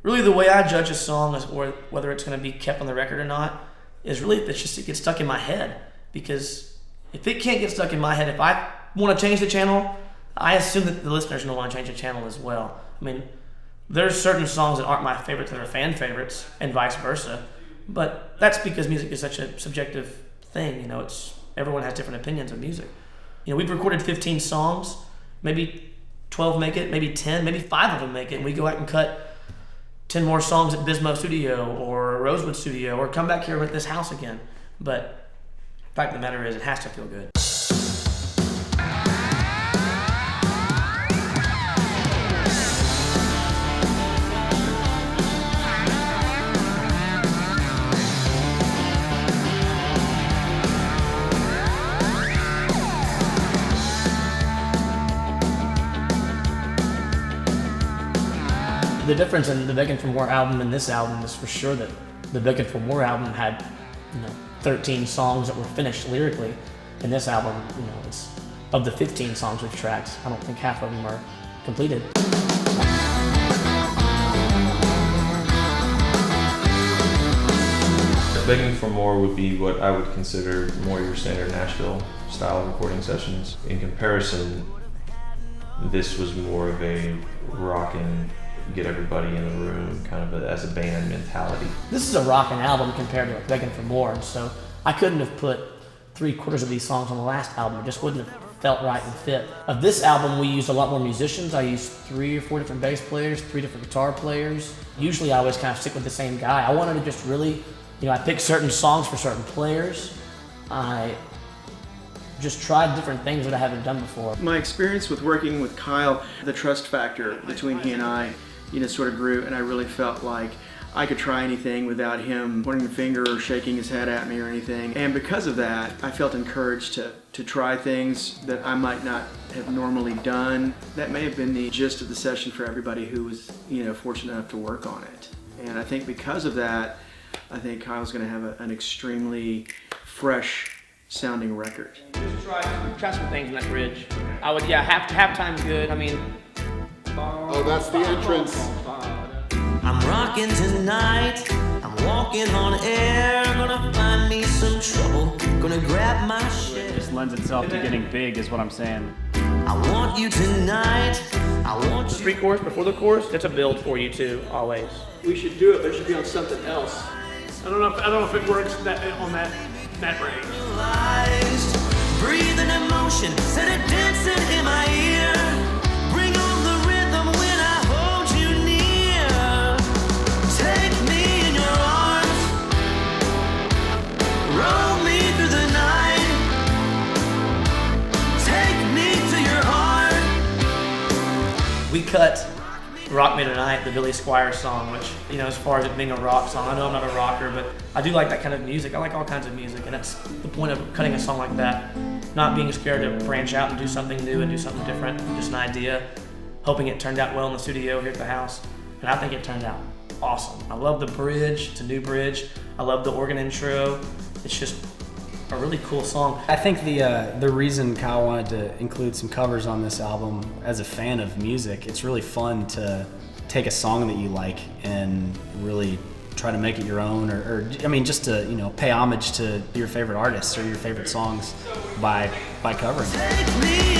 really the way I judge a song is whether it's going to be kept on the record or not is really it gets stuck in my head. Because if it can't get stuck in my head, if I want to change the channel, I assume that the listeners will want to change the channel as well. I mean, there's certain songs that aren't my favorites that are fan favorites, and vice versa. But that's because music is such a subjective thing. Everyone has different opinions of music. We've recorded 15 songs, maybe 12 make it, maybe 10, maybe 5 of them make it, and we go out and cut 10 more songs at Bismo Studio or Rosewood Studio or come back here at this house again. But the fact of the matter is, it has to feel good. The difference in the Begging for More album and this album is for sure that the Begging for More album had, 13 songs that were finished lyrically. And this album, it's of the 15 songs we've tracked, I don't think half of them are completed. Begging for More would be what I would consider more your standard Nashville style recording sessions. In comparison, this was more of a rockin', get everybody in the room kind of as a band mentality. This is a rockin' album compared to Begging for More, and so I couldn't have put 3/4 of these songs on the last album. It just wouldn't have felt right and fit. Of this album, we used a lot more musicians. I used 3 or 4 different bass players, 3 different guitar players. Usually I always kind of stick with the same guy. I wanted to just really, I picked certain songs for certain players. I just tried different things that I haven't done before. My experience with working with Kyle, the trust factor between he and I, sort of grew, and I really felt like I could try anything without him pointing the finger or shaking his head at me or anything. And because of that, I felt encouraged to try things that I might not have normally done. That may have been the gist of the session for everybody who was, fortunate enough to work on it. And I think because of that, I think Kyle's going to have an extremely fresh sounding record. Just try some things in that bridge. I would, halftime's good. Oh, that's the entrance. I'm rocking tonight, I'm walking on air, gonna find me some trouble, gonna grab my share. It just lends itself to getting big is what I'm saying. I want you tonight, I want The you. pre-chorus before the chorus, that's a build for you too, always. We should do it, but it should be on something else. I don't know if it works on that range. Breathing emotion, set it dancing in my ear. Bring on the rhythm when I hold you near. Take me in your arms, roll me through the night. Take me to your heart. We cut Rock Me Tonight, the Billy Squire song, which, as far as it being a rock song, I know I'm not a rocker, but I do like that kind of music. I like all kinds of music, and that's the point of cutting a song like that. Not being scared to branch out and do something new and do something different, just an idea, hoping it turned out well in the studio here at the house. And I think it turned out awesome. I love the bridge, it's a new bridge. I love the organ intro. It's just a really cool song. I think the reason Kyle wanted to include some covers on this album, as a fan of music, it's really fun to take a song that you like and really try to make it your own, or just to pay homage to your favorite artists or your favorite songs by covering them. Take me